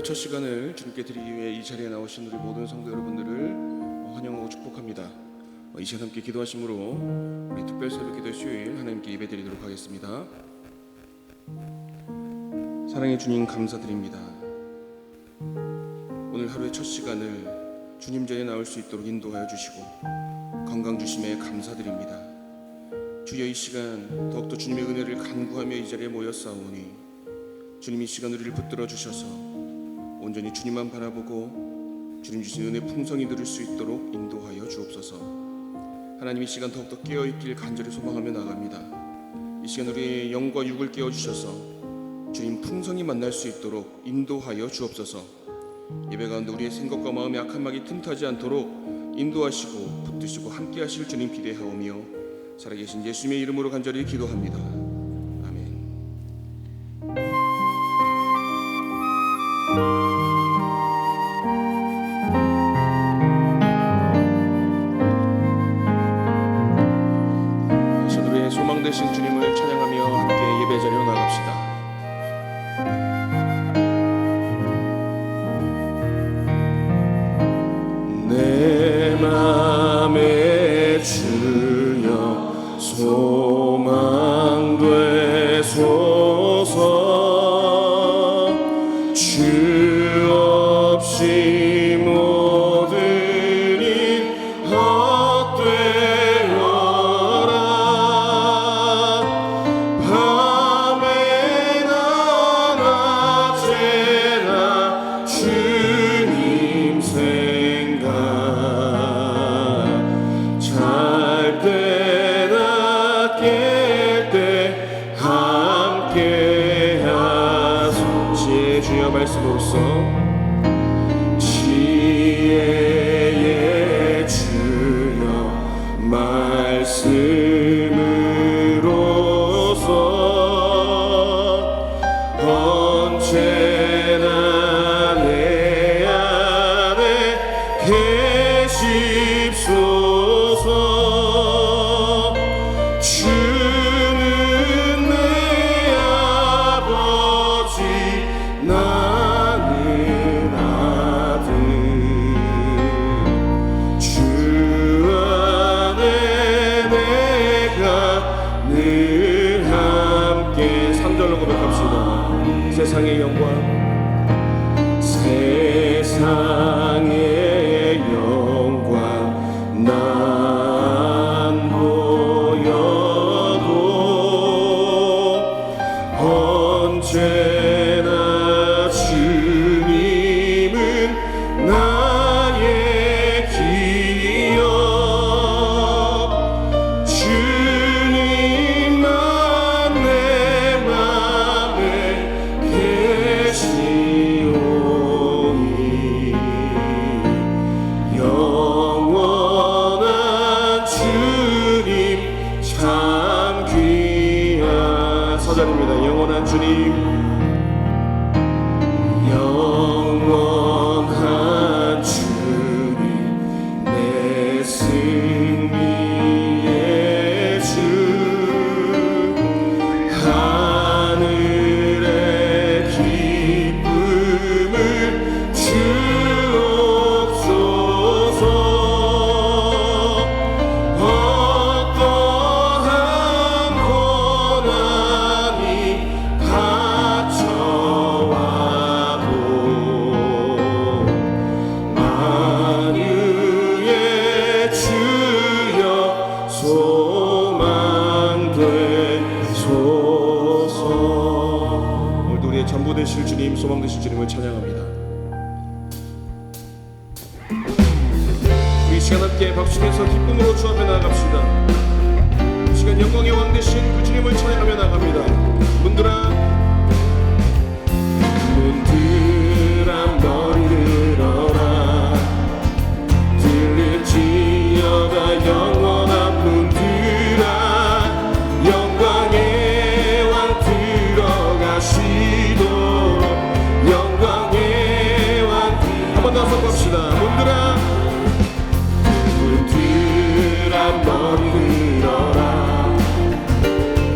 첫 시간을 주님께 드리기 위해 이 자리에 나오신 우리 모든 성도 여러분들을 환영하고 축복합니다. 이 시간 함께 기도하심으로 우리 특별 새벽기도 수요일 하나님께 예배드리도록 하겠습니다. 사랑의 주님 감사드립니다. 오늘 하루의 첫 시간을 주님 전에 나올 수 있도록 인도하여 주시고 건강 주심에 감사드립니다. 주여, 이 시간 더욱더 주님의 은혜를 간구하며 이 자리에 모였사오니 주님 이 시간 우리를 붙들어 주셔서 온전히 주님만 바라보고 주님 주신 은혜 풍성히 누릴 수 있도록 인도하여 주옵소서. 하나님, 이 시간 더욱더 깨어있길 간절히 소망하며 나갑니다. 이 시간 우리의 영과 육을 깨워주셔서 주님 풍성히 만날 수 있도록 인도하여 주옵소서. 예배 가운데 우리의 생각과 마음에 악한 막이 틈타지 않도록 인도하시고 붙드시고 함께 하실 주님 기대하오며 살아계신 예수님의 이름으로 간절히 기도합니다. 아멘. 우리의 소망 되신 주님을 찬양하며 함께 예배 자리로 나갑시다. 내 맘에 주여 소망 되소서. 주 없이 모든 일 헛되어라. 밤에나 낮에나 주님 생각, 잘 때나 깰 때 함께 하소. 지혜의 주여 말씀으로써, 지혜의 주여 말씀으로써 언제나 내 안에 계십소서. 주는 내 아버지, 나는 아들. 주 안에 내가 늘 함께. 3절로 고백합시다. 세상의 영광, 세상의 영광 난 보여도 언제나 주님은 나의 기억. 주님만 내 맘에 계시오니 영원한 주님 참 귀한. 서장입니다. 영원한 주님, 영원한 주님, 내 승리의 주. 하늘의 기쁨을 주옵소서. 어떠한 고난이 닥쳐와도 만유의 주여 소망 되소서. 오늘도 우리의 전부 되실 주님, 소망 되실 주님을 찬양합니다. 우리 이 시간 함께 박수해서 기쁨으로 주 앞에 나아갑시다. 이 시간 영광의 왕 되신 그 주님을 찬양하며 나갑니다. 문들아, 문들아 머리를 들어라. 들릴지어다 영원한 문들아. 영광의 왕 들어가시도록. 영광의 왕. 한 번 더 선포합시다. 문들아, 문들아 머리 들어라.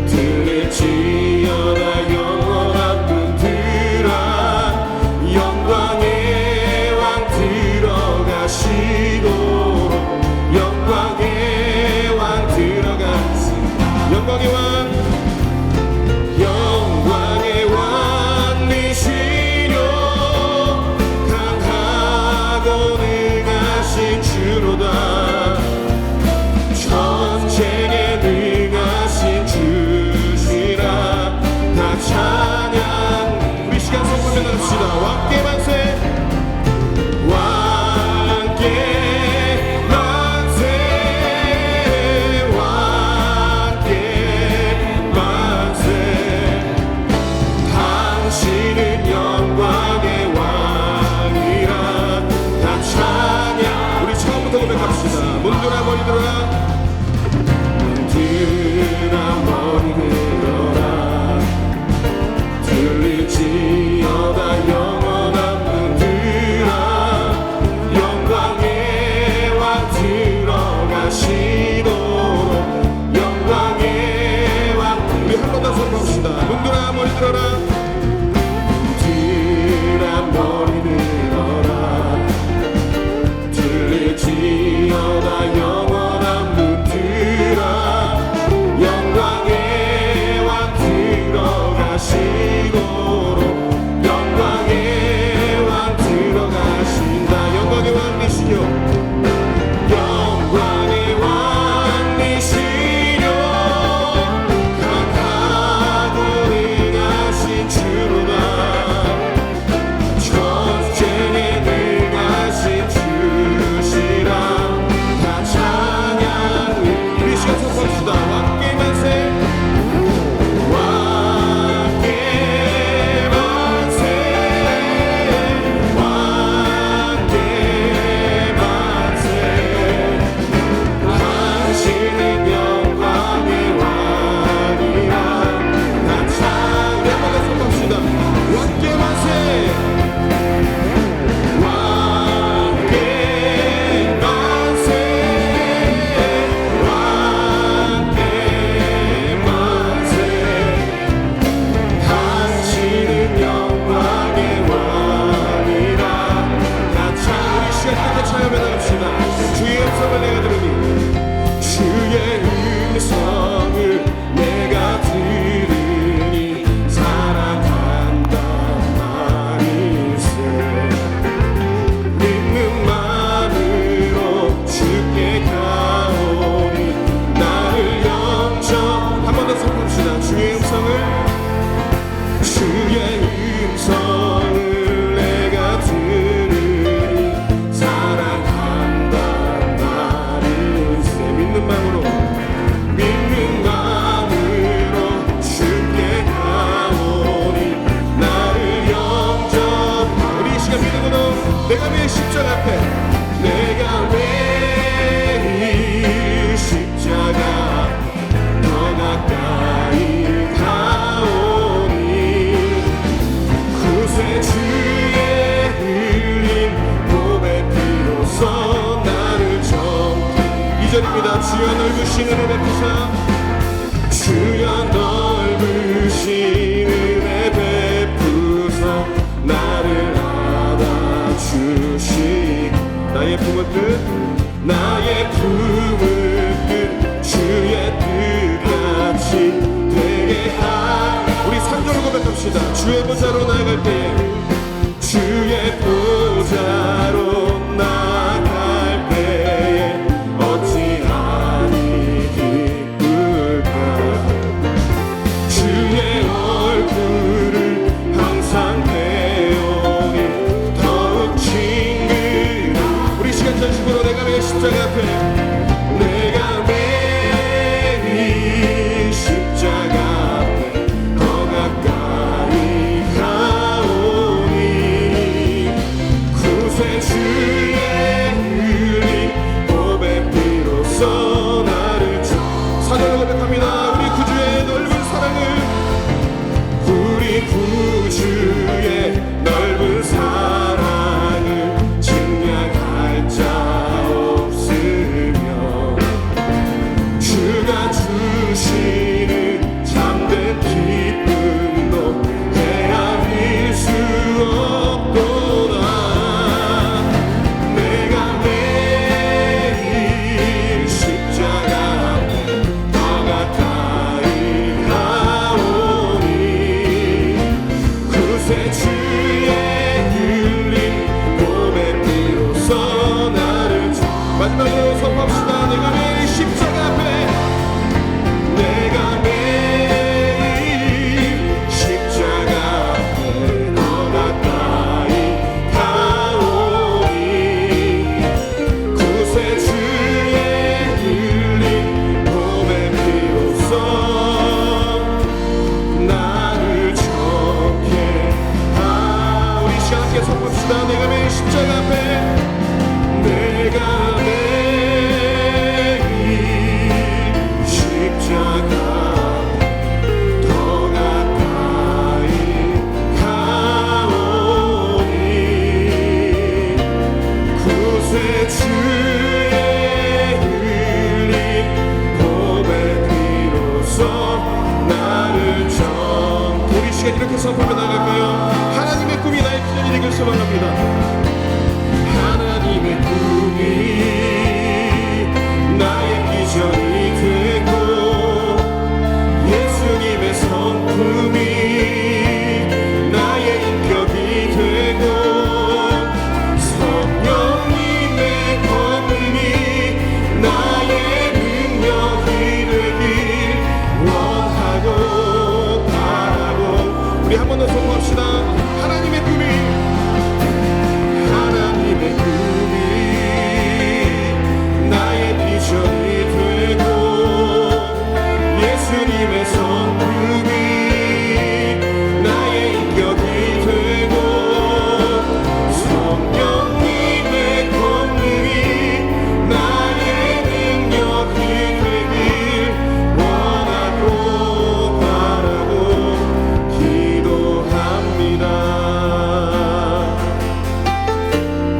들릴지어다 영원한 문들아. 손으로 내가 매일 십자가 앞에, 내가 매일 십자가 더 가까이 가오니 구세주의 흘린 보배 피로써 나를 정케. 2절입니다. 주여 넓으신 은혜 베푸사, 주여 넓으신 은혜 베푸사 나를 안아주시고, 나의 품은 끝, 나의 품은 끝 주의 뜻같이 되게 우리 3절을 고백합시다. 주의 보좌로 나아갈 때에, 주의 보좌로 나아갈 때에 어찌 아니 기쁠까. 주의 얼굴을 항상 배우니 더욱 친근한. 우리 시간 전식으로 내가 매일 십자가 앞에, 내가 매일 십자가 앞에 더 가까이 가오니 구세주의 흘린 보배 피로써 나를 4절로 고백합니다. 우리 구주의 넓은 사랑을, 우리 구주의 넓은 사랑을 증명할 자 없으며 주가 주시는 참된 기쁨도 헤아릴 수 없도다. 내가 매일 십자가 앞에 더 가까이 가오니 구세주의 흘린 보배 피로써 나를 마지막으로 선포합시다. 내가 매일 십자가 앞에, 내가 매일 십자가 앞에 더 가까이 가오니 구세주의 흘린 보배 피로써 나를 정케 우리 시간 함께 선포합시다. 내가 매일 십자가 앞에, 내가 매일 십자가 더 가까이 가오니 구세주의 흘린 보배 피로써 나를 정케. 우리 시간 이렇게 선포하며 나갈까요? 하나님의 꿈이 나의 비전이 되길 소망합니다. 하나님의 꿈이 나의 비전이 되고 예수님의 성품이 나의 인격이 되고 성령님의 권능이 나의 능력이 되길 원하고 바라고. 우리 한 번 더 선포합시다. 하나님의 꿈이, 하나님의 꿈이 나의 비전이 되고 예수님의 성품이 나의 인격이 되고 성령님의 권능이 나의 능력이 되길 원하고 바라고 기도합니다.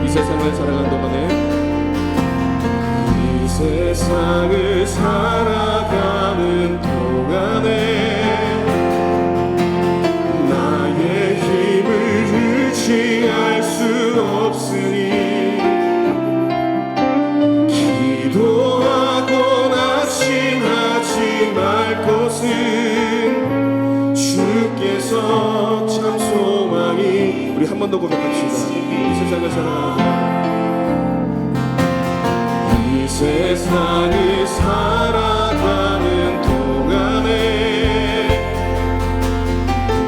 이 세상을 살아가는 동안에, 이 세상을 살아가는 동안에 나의 힘을 의지할 수 없으니 기도하고 낙심하지 말 것은 주께서 참 소망이. 우리 한 번 더 고백합시다. 이 세상을 살아가는, 이 세상을 살아가는 동안에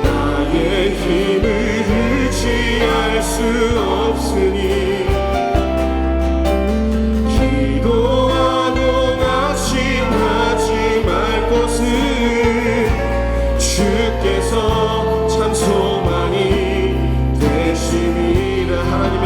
나의 힘을 의지할 수 없으니 기도하고 낙심하지 말 것은 주께서 참 소망이 되심이라. 하나님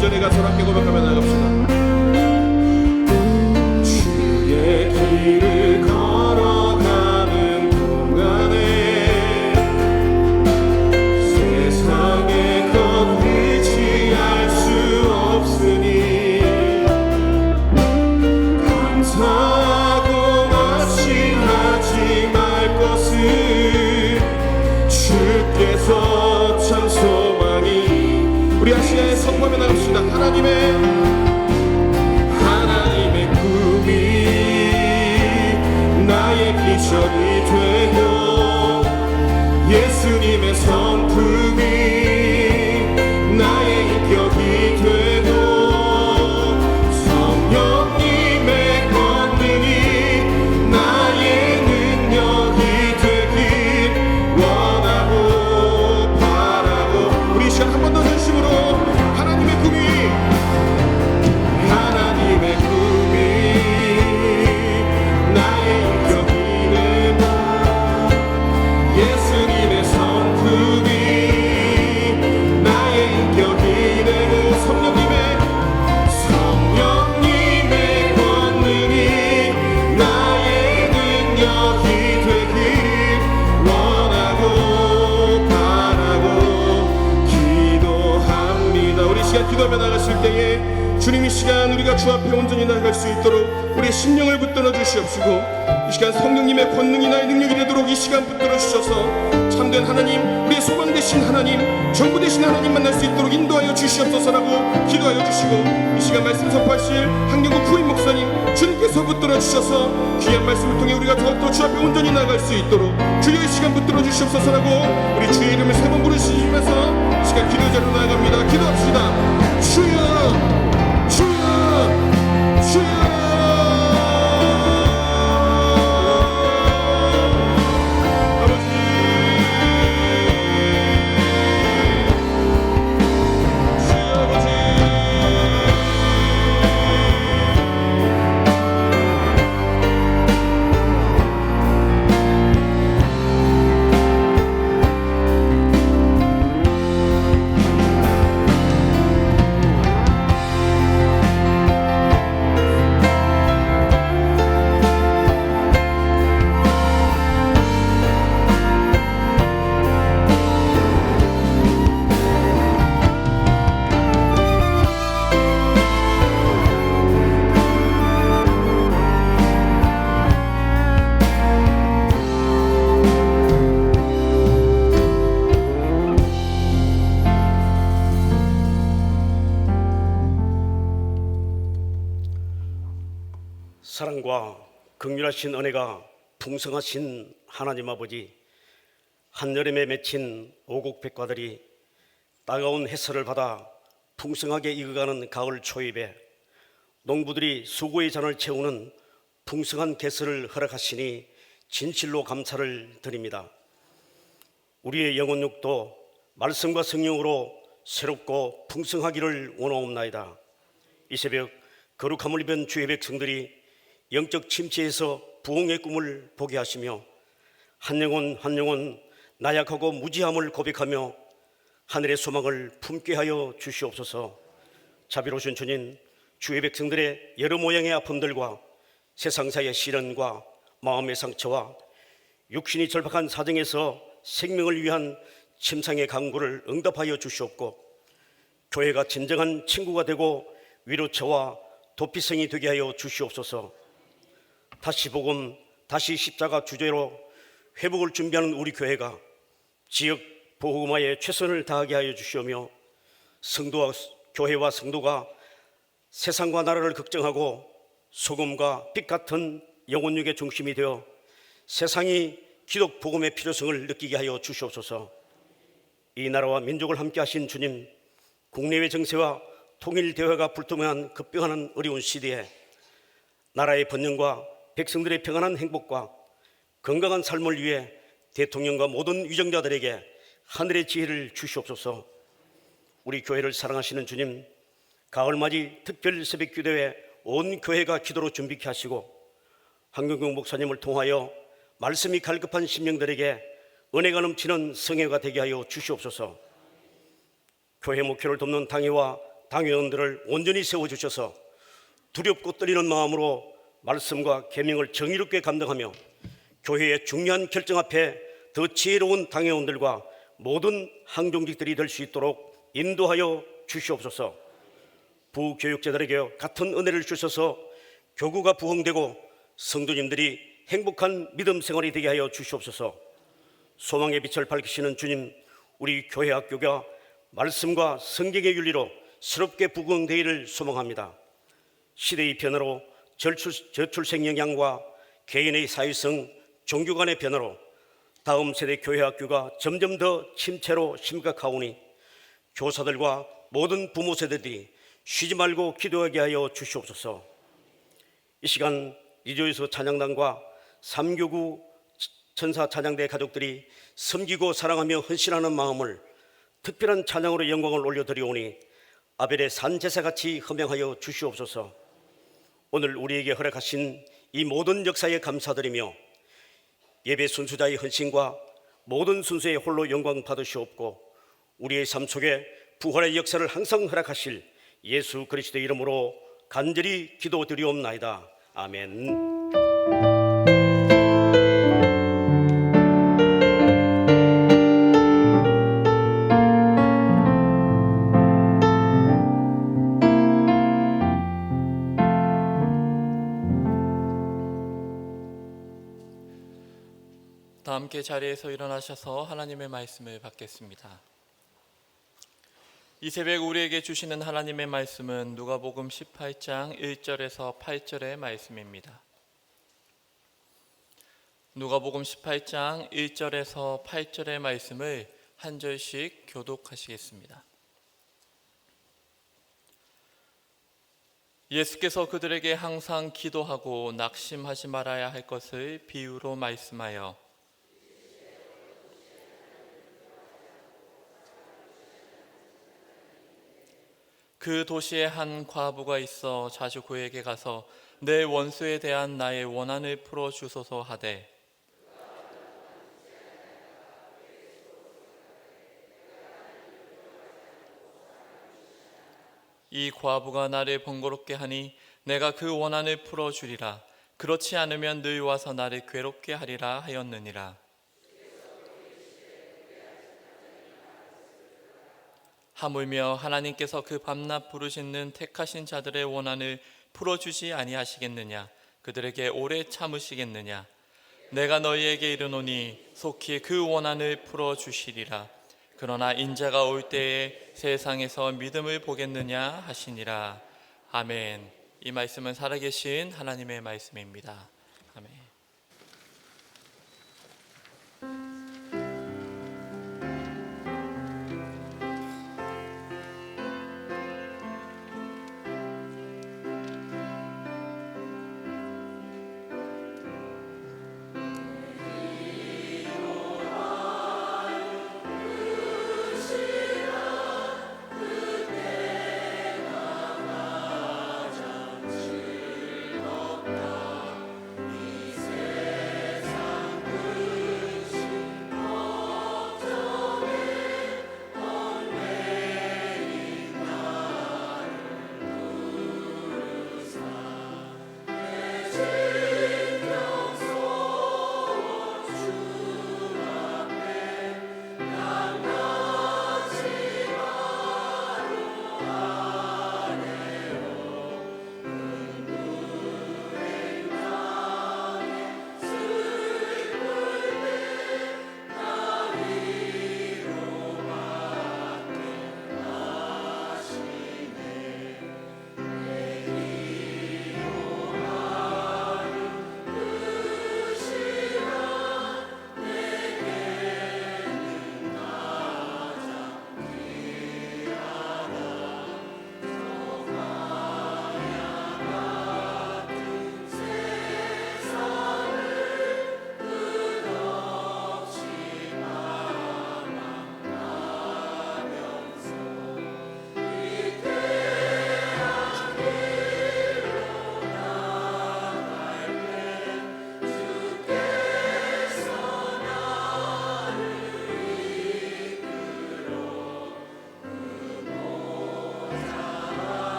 전에 가서 함께 고백하며 나갑시다. 주의 길을 걸어가는 동안에 세상의 것 의지할 수 없으니 감사하고 낙심하지 말 것을 주께서 참 소망이. 우리 아시아에 선포하며 나갑시다. 하나님의 꿈이 나의 비전이 되고 예수님의 성품이 나의 인격이 되고 성령님의 권능이 나의 능력이 되길 원하고 바라고. 우리 시간 한 번 더 전심으로 하나님의 꿈이 나의 인격이 되고 예수님의 성품이 나의 인격이 되고 성령님의 권능이 나의 능력이 되길 원하고 바라고 기도합니다. 우리 시간 기도하며 나갔을 때에 주님 이 시간 우리가 주 앞에 온전히 나아갈 수 있도록 우리의 심령을 붙들어 주시옵시고 이 시간 성령님의 권능이 나의 능력이 되도록 이 시간 붙들어 주셔서 참된 하나님, 우리의 소망 되신 하나님, 전부 되신 하나님 만날 수 있도록 인도하여 주시옵소서라고 기도하여 주시고 이 시간 말씀 선포하실 한경구 구인 목사님 주님께서 붙들어 주셔서 귀한 말씀을 통해 우리가 더욱더 주 앞에 온전히 나아갈 수 있도록 주여 이 시간 붙들어 주시옵소서라고 우리 주의 이름을 세 번 부르시면서 이 시간 기도 자리로 나아갑니다. 기도합시다. 주여 주여 주여 사랑과 긍휼하신 은혜가 풍성하신 하나님 아버지, 한여름에 맺힌 오곡백과들이 따가운 햇살을 받아 풍성하게 익어가는 가을 초입에 농부들이 수고의 잔을 채우는 풍성한 개수를 허락하시니 진실로 감사를 드립니다. 우리의 영혼육도 말씀과 성령으로 새롭고 풍성하기를 원하옵나이다. 이 새벽 거룩함을 입은 주의 백성들이 영적 침체에서 부흥의 꿈을 보게 하시며 한 영혼 나약하고 무지함을 고백하며 하늘의 소망을 품게 하여 주시옵소서. 자비로우신 주님, 주의 백성들의 여러 모양의 아픔들과 세상사의 시련과 마음의 상처와 육신이 절박한 사정에서 생명을 위한 침상의 간구를 응답하여 주시옵고 교회가 진정한 친구가 되고 위로처와 도피성이 되게 하여 주시옵소서. 다시 복음, 다시 십자가 주제로 회복을 준비하는 우리 교회가 지역 복음화에 최선을 다하게 하여 주시오며 성도와 교회와 성도가 세상과 나라를 걱정하고 소금과 빛 같은 영혼육의 중심이 되어 세상이 기독 복음의 필요성을 느끼게 하여 주시옵소서. 이 나라와 민족을 함께 하신 주님, 국내외 정세와 통일 대화가 불투명한 급변하는 어려운 시대에 나라의 번영과 백성들의 평안한 행복과 건강한 삶을 위해 대통령과 모든 위정자들에게 하늘의 지혜를 주시옵소서. 우리 교회를 사랑하시는 주님, 가을맞이 특별 새벽 기도회 온 교회가 기도로 준비케 하시고 한경경 목사님을 통하여 말씀이 갈급한 심령들에게 은혜가 넘치는 성회가 되게 하여 주시옵소서. 교회 목회를 돕는 당회와 당회원들을 온전히 세워주셔서 두렵고 떨리는 마음으로 말씀과 계명을 정의롭게 감당하며 교회의 중요한 결정 앞에 더 지혜로운 당회원들과 모든 항종직들이 될 수 있도록 인도하여 주시옵소서. 부교육자들에게 같은 은혜를 주셔서 교구가 부흥되고 성도님들이 행복한 믿음 생활이 되게 하여 주시옵소서. 소망의 빛을 밝히시는 주님, 우리 교회 학교가 말씀과 성경의 윤리로 새롭게 부흥되기를 소망합니다. 시대의 변화로 저출생 영향과 개인의 사회성, 종교 간의 변화로 다음 세대 교회 학교가 점점 더 침체로 심각하오니 교사들과 모든 부모 세대들이 쉬지 말고 기도하게 하여 주시옵소서. 이 시간 리조유스 찬양단과 3교구 천사 찬양대 가족들이 섬기고 사랑하며 헌신하는 마음을 특별한 찬양으로 영광을 올려드리오니 아벨의 산제사같이 헌명하여 주시옵소서. 오늘 우리에게 허락하신 이 모든 역사에 감사드리며 예배 순수자의 헌신과 모든 순수의 홀로 영광 받으시옵고 우리의 삶 속에 부활의 역사를 항상 허락하실 예수 그리스도의 이름으로 간절히 기도드리옵나이다. 아멘. 다 함께 자리에서 일어나셔서 하나님의 말씀을 받겠습니다. 이 새벽 우리에게 주시는 하나님의 말씀은 누가복음 18장 1절에서 8절의 말씀입니다. 누가복음 18장 1절에서 8절의 말씀을 한 절씩 교독하시겠습니다. 예수께서 그들에게 항상 기도하고 낙심하지 말아야 할 것을 비유로 말씀하여 그 도시에 한 과부가 있어 자주 그에게 가서 내 원수에 대한 나의 원한을 풀어주소서 하되 이 과부가 나를 번거롭게 하니 내가 그 원한을 풀어주리라. 그렇지 않으면 늘 와서 나를 괴롭게 하리라 하였느니라. 하물며 하나님께서 그 밤낮 부르짖는 택하신 자들의 원한을 풀어주지 아니하시겠느냐? 그들에게 오래 참으시겠느냐? 내가 너희에게 이르노니 속히 그 원한을 풀어주시리라. 그러나 인자가 올 때에 세상에서 믿음을 보겠느냐 하시니라. 아멘. 이 말씀은 살아계신 하나님의 말씀입니다. 아멘.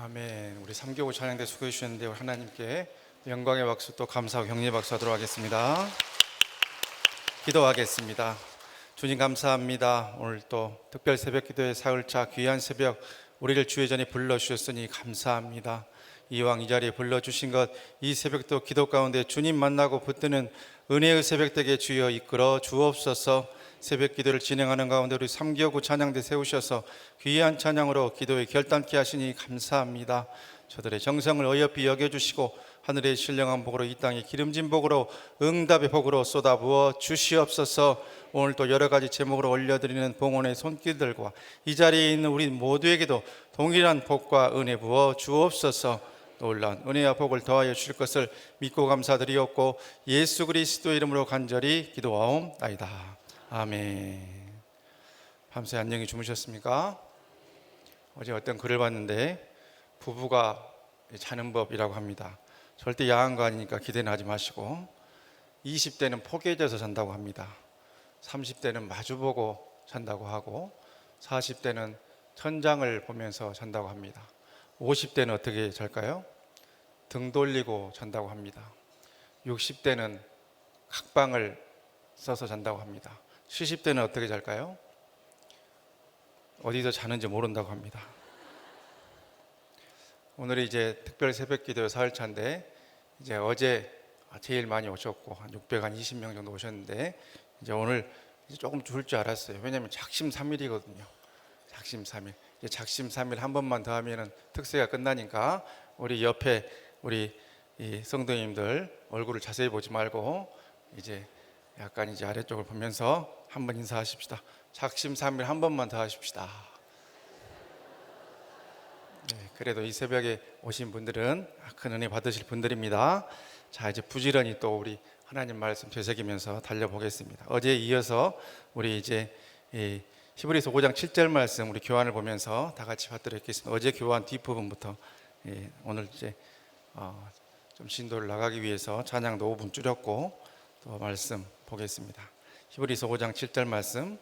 아멘. 우리 3교구 찬양대 수고해 주셨는데 우리 하나님께 영광의 박수 또 감사하고 격려의 박수 하도록 하겠습니다. 기도하겠습니다. 주님 감사합니다. 오늘 또 특별 새벽 기도의 사흘차 귀한 새벽 우리를 주의 전에 불러주셨으니 감사합니다. 이왕 이 자리에 불러주신 것 이 새벽도 기도 가운데 주님 만나고 붙드는 은혜의 새벽 되게 주여 이끌어 주옵소서. 새벽 기도를 진행하는 가운데 우리 3교구 찬양대 세우셔서 귀한 찬양으로 기도에 결단케 하시니 감사합니다. 저들의 정성을 어여삐 여겨주시고 하늘의 신령한 복으로 이 땅에 기름진 복으로 응답의 복으로 쏟아부어 주시옵소서. 오늘 또 여러 가지 제목으로 올려드리는 봉헌의 손길들과 이 자리에 있는 우리 모두에게도 동일한 복과 은혜 부어 주옵소서. 놀라운 은혜와 복을 더하여 주실 것을 믿고 감사드리옵고 예수 그리스도 이름으로 간절히 기도하옵나이다. 아멘. 밤새 안녕히 주무셨습니까? 어제 어떤 글을 봤는데 부부가 자는 법이라고 합니다. 절대 야한 거 아니니까 기대는 하지 마시고 20대는 포개져서 잔다고 합니다. 30대는 마주보고 잔다고 하고 40대는 천장을 보면서 잔다고 합니다. 50대는 어떻게 잘까요? 등 돌리고 잔다고 합니다. 60대는 각방을 써서 잔다고 합니다. 70대는 어떻게 잘까요? 어디서 자는지 모른다고 합니다. 오늘이 이제 특별 새벽 기도 사흘차인데 이제 어제 제일 많이 오셨고 한 620명 정도 오셨는데 이제 오늘 이제 조금 줄 줄 알았어요. 왜냐하면 작심 3일이거든요. 작심 3일. 이제 작심 3일 한 번만 더 하면은 특세가 끝나니까 우리 옆에 우리 이 성도님들 얼굴을 자세히 보지 말고 이제 약간 이제 아래쪽을 보면서 한번 인사하십시다. 작심 3일 한 번만 더 하십시다. 네, 그래도 이 새벽에 오신 분들은 큰 은혜 받으실 분들입니다. 자, 이제 부지런히 또 우리 하나님 말씀 되새기면서 달려보겠습니다. 어제에 이어서 우리 이제 히브리서 5장 7절 말씀 우리 교환을 보면서 다 같이 받도록 하겠습니다. 어제 교환 뒷부분부터 오늘 이제 좀 진도를 나가기 위해서 찬양도 5분 줄였고 또 말씀 보겠습니다. 히브리서 5장 7절 말씀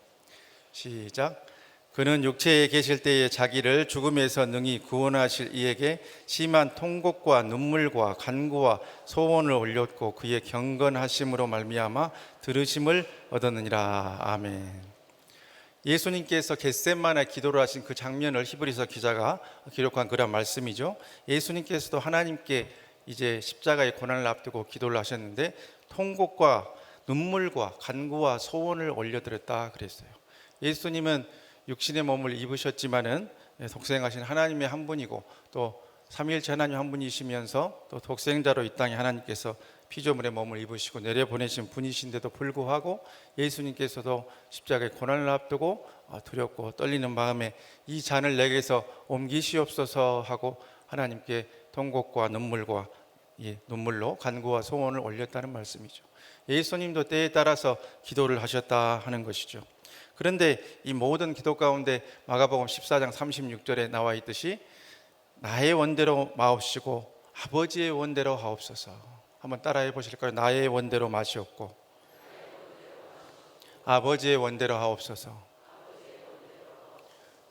시작. 그는 육체에 계실 때에 자기를 죽음에서 능히 구원하실 이에게 심한 통곡과 눈물과 간구와 소원을 올렸고 그의 경건하심으로 말미암아 들으심을 얻었느니라. 아멘. 예수님께서 겟세마네 기도를 하신 그 장면을 히브리서 기자가 기록한 그런 말씀이죠. 예수님께서도 하나님께 이제 십자가의 고난을 앞두고 기도를 하셨는데 통곡과 눈물과 간구와 소원을 올려드렸다 그랬어요. 예수님은 육신의 몸을 입으셨지만은 독생하신 하나님의 한 분이고 또 삼위일체 하나님 한 분이시면서 또 독생자로 이 땅에 하나님께서 피조물의 몸을 입으시고 내려보내신 분이신데도 불구하고 예수님께서도 십자가의 고난을 앞두고 두렵고 떨리는 마음에 이 잔을 내게서 옮기시옵소서 하고 하나님께 통곡과 눈물과 눈물로 간구와 소원을 올렸다는 말씀이죠. 예수님도 때에 따라서 기도를 하셨다 하는 것이죠. 그런데 이 모든 기도 가운데 마가복음 14장 36절에 나와 있듯이 나의 원대로 마옵시고 아버지의 원대로 하옵소서. 한번 따라해 보실까요? 나의 원대로 마시옵고 아버지의 원대로 하옵소서.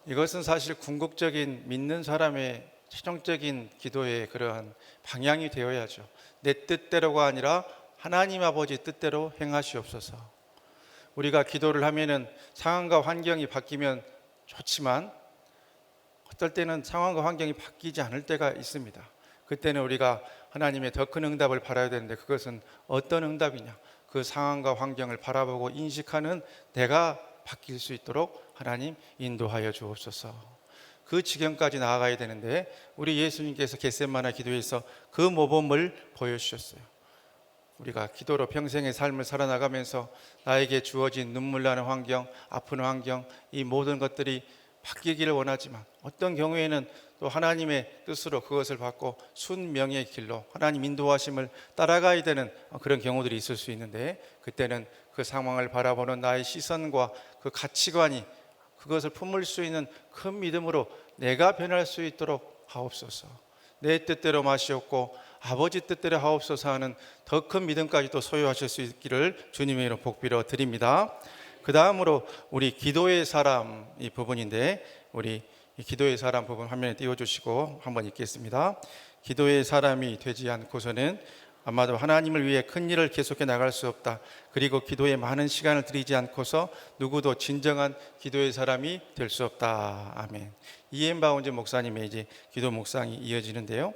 이것은 사실 궁극적인 믿는 사람의 최종적인 기도의 그러한 방향이 되어야죠. 내 뜻대로가 아니라 하나님 아버지 뜻대로 행하시옵소서. 우리가 기도를 하면은 상황과 환경이 바뀌면 좋지만 어떨 때는 상황과 환경이 바뀌지 않을 때가 있습니다. 그때는 우리가 하나님의 더 큰 응답을 바라야 되는데 그것은 어떤 응답이냐? 그 상황과 환경을 바라보고 인식하는 내가 바뀔 수 있도록 하나님 인도하여 주옵소서. 그 지경까지 나아가야 되는데 우리 예수님께서 겟세마네 기도에서 그 모범을 보여주셨어요. 우리가 기도로 평생의 삶을 살아나가면서 나에게 주어진 눈물 나는 환경, 아픈 환경, 이 모든 것들이 바뀌기를 원하지만 어떤 경우에는 또 하나님의 뜻으로 그것을 받고 순명의 길로 하나님 인도하심을 따라가야 되는 그런 경우들이 있을 수 있는데 그때는 그 상황을 바라보는 나의 시선과 그 가치관이 그것을 품을 수 있는 큰 믿음으로 내가 변할 수 있도록 하옵소서. 내 뜻대로 마시옵고 아버지 뜻대로 하옵소서 하는 더 큰 믿음까지 또 소유하실 수 있기를 주님의 이름으로 복비려 드립니다. 그 다음으로 우리 기도의 사람 이 부분인데 우리 이 기도의 사람 부분 화면에 띄워주시고 한번 읽겠습니다. 기도의 사람이 되지 않고서는 아마도 하나님을 위해 큰 일을 계속해 나갈 수 없다. 그리고 기도에 많은 시간을 들이지 않고서 누구도 진정한 기도의 사람이 될 수 없다. 아멘. 이엠 바운즈 목사님의 이제 기도 묵상이 이어지는데요.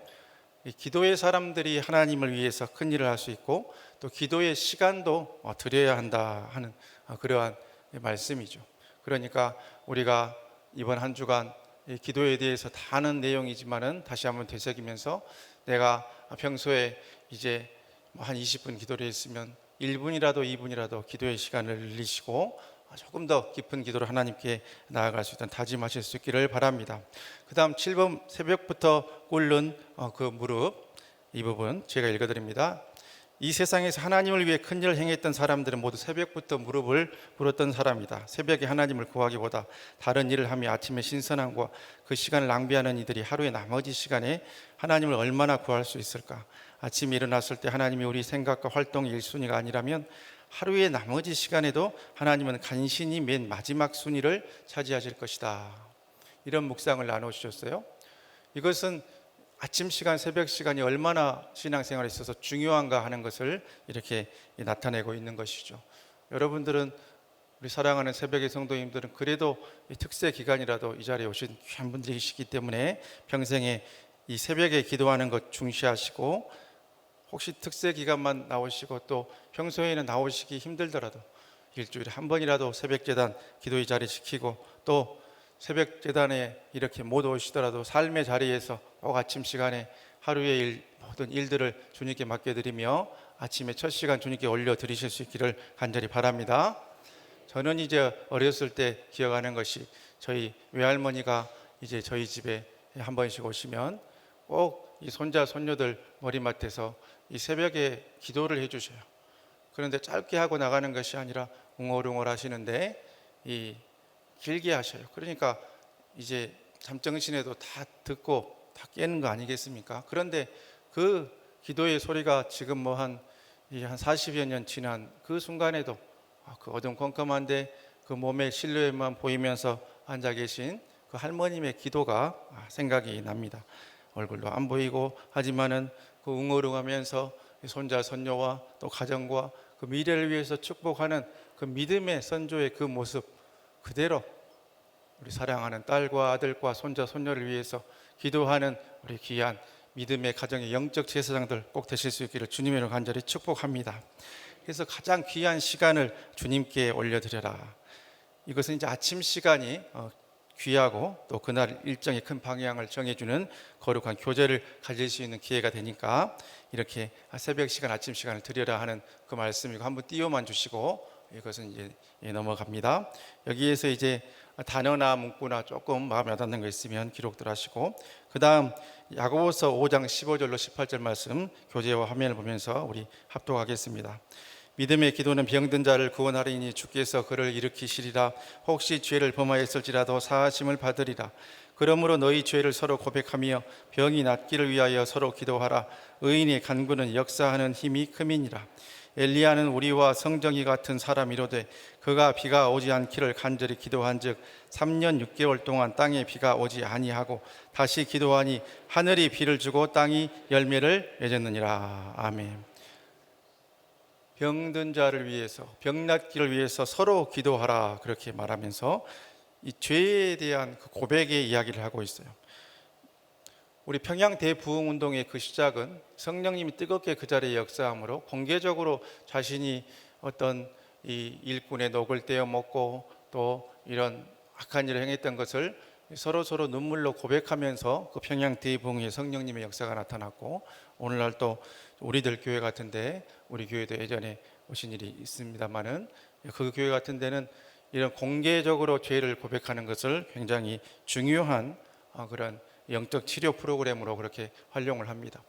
이 기도의 사람들이 하나님을 위해서 큰 일을 할 수 있고 또 기도의 시간도 드려야 한다 하는 그러한 말씀이죠. 그러니까 우리가 이번 한 주간 기도에 대해서 다 아는 내용이지만은 다시 한번 되새기면서 내가 평소에 이제 한 20분 기도를 했으면 1분이라도 2분이라도 기도의 시간을 늘리시고 조금 더 깊은 기도로 하나님께 나아갈 수 있도록 다짐하실 수 있기를 바랍니다. 그 다음 7번 새벽부터 꿇는 그 무릎, 이 부분 제가 읽어드립니다. 이 세상에서 하나님을 위해 큰 일을 행했던 사람들은 모두 새벽부터 무릎을 꿇었던 사람이다. 새벽에 하나님을 구하기보다 다른 일을 하며 아침에 신선함과 그 시간을 낭비하는 이들이 하루의 나머지 시간에 하나님을 얼마나 구할 수 있을까? 아침에 일어났을 때 하나님이 우리 생각과 활동의 1순위가 아니라면 하루의 나머지 시간에도 하나님은 간신히 맨 마지막 순위를 차지하실 것이다. 이런 묵상을 나눠주셨어요. 이것은 아침 시간, 새벽 시간이 얼마나 신앙생활에 있어서 중요한가 하는 것을 이렇게 나타내고 있는 것이죠. 여러분들은, 우리 사랑하는 새벽의 성도님들은 그래도 이 특세 기간이라도 이 자리에 오신 귀한 분들이시기 때문에 평생에 이 새벽에 기도하는 것 중시하시고, 혹시 특세 기간만 나오시고 또 평소에는 나오시기 힘들더라도 일주일에 한 번이라도 새벽 제단 기도의 자리 지키고, 또 새벽 제단에 이렇게 못 오시더라도 삶의 자리에서 꼭 아침 시간에 하루의 모든 일들을 주님께 맡겨드리며 아침에 첫 시간 주님께 올려드리실 수 있기를 간절히 바랍니다. 저는 이제 어렸을 때 기억하는 것이, 저희 외할머니가 이제 저희 집에 한 번씩 오시면 꼭 이 손자 손녀들 머리맡에서 이 새벽에 기도를 해주셔요. 그런데 짧게 하고 나가는 것이 아니라 웅얼웅얼 하시는데 이 길게 하셔요. 그러니까 이제 잠정신에도 다 듣고 다 깨는 거 아니겠습니까? 그런데 그 기도의 소리가 지금 뭐 한 40여 년 지난 그 순간에도 그 어둠컴컴한데 그 몸의 실루엣만 보이면서 앉아 계신 그 할머님의 기도가 생각이 납니다. 얼굴도 안 보이고 하지만은 그 웅얼웅하면서 손자 손녀와 또 가정과 그 미래를 위해서 축복하는 그 믿음의 선조의 그 모습 그대로 우리 사랑하는 딸과 아들과 손자 손녀를 위해서 기도하는 우리 귀한 믿음의 가정의 영적 제사장들 꼭 되실 수 있기를 주님의 이름으로 간절히 축복합니다. 그래서 가장 귀한 시간을 주님께 올려드려라. 이것은 이제 아침 시간이 귀하고 또 그날 일정의 큰 방향을 정해주는 거룩한 교제를 가질 수 있는 기회가 되니까 이렇게 새벽 시간, 아침 시간을 드려라 하는 그 말씀이고, 한번 띄워만 주시고 이것은 이제 넘어갑니다. 여기에서 이제 단어나 문구나 조금 마음에 와닿는 거 있으면 기록들 하시고, 그 다음 야고보서 5장 15절로 18절 말씀 교재와 화면을 보면서 우리 합독하겠습니다. 믿음의 기도는 병든 자를 구원하리니 주께서 그를 일으키시리라. 혹시 죄를 범하였을지라도 사하심을 받으리라. 그러므로 너희 죄를 서로 고백하며 병이 낫기를 위하여 서로 기도하라. 의인의 간구는 역사하는 힘이 큼이니라. 엘리야는 우리와 성정이 같은 사람이로되 그가 비가 오지 않기를 간절히 기도한즉 3년 6개월 동안 땅에 비가 오지 아니하고 다시 기도하니 하늘이 비를 주고 땅이 열매를 맺었느니라. 아멘. 병든 자를 위해서, 병 낫기를 위해서 서로 기도하라, 그렇게 말하면서 이 죄에 대한 그 고백의 이야기를 하고 있어요. 우리 평양 대부흥운동의 그 시작은 성령님이 뜨겁게 그 자리에 역사함으로 공개적으로 자신이 어떤 이 일꾼의 녹을 떼어 먹고 또 이런 악한 일을 행했던 것을 서로 눈물로 고백하면서 그 평양 대부흥의 성령님의 역사가 나타났고, 오늘날 또 우리들 교회 같은데, 우리 교회도 예전에 오신 일이 있습니다만은 그 교회 같은 데는 이런 공개적으로 죄를 고백하는 것을 굉장히 중요한 그런 영적 치료 프로그램으로 그렇게 활용을 합니다.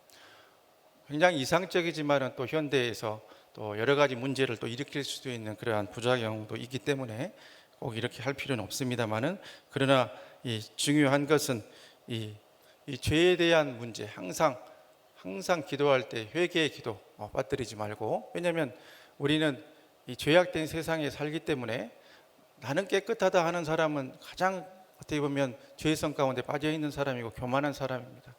굉장히 이상적이지만은 또 현대에서 또 여러 가지 문제를 또 일으킬 수도 있는 그러한 부작용도 있기 때문에 꼭 이렇게 할 필요는 없습니다만은, 그러나 이 중요한 것은 이 죄에 대한 문제, 항상 기도할 때 회개의 기도 빠뜨리지 말고, 왜냐하면 우리는 이 죄악된 세상에 살기 때문에 나는 깨끗하다 하는 사람은 가장 어떻게 보면 죄성 가운데 빠져 있는 사람이고 교만한 사람입니다.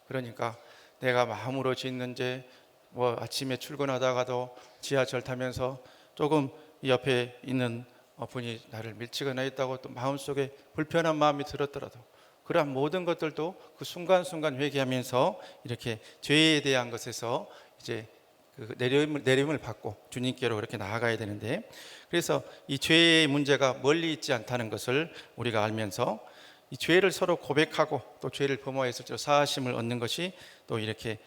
그러니까 내가 마음으로 짓는 죄, 뭐 아침에 출근하다가도 지하철 타면서 조금 이 옆에 있는 분이 나를 밀치거나 했다고 또 마음속에 불편한 마음이 들었더라도 그러한 모든 것들도 그 순간순간 회개하면서 이렇게 죄에 대한 것에서 이제 그 내림을 받고 주님께로 그렇게 나아가야 되는데, 그래서 이 죄의 문제가 멀리 있지 않다는 것을 우리가 알면서 이 죄를 서로 고백하고 또 죄를 범하였을 때 사하심을 얻는 것이 또 이렇게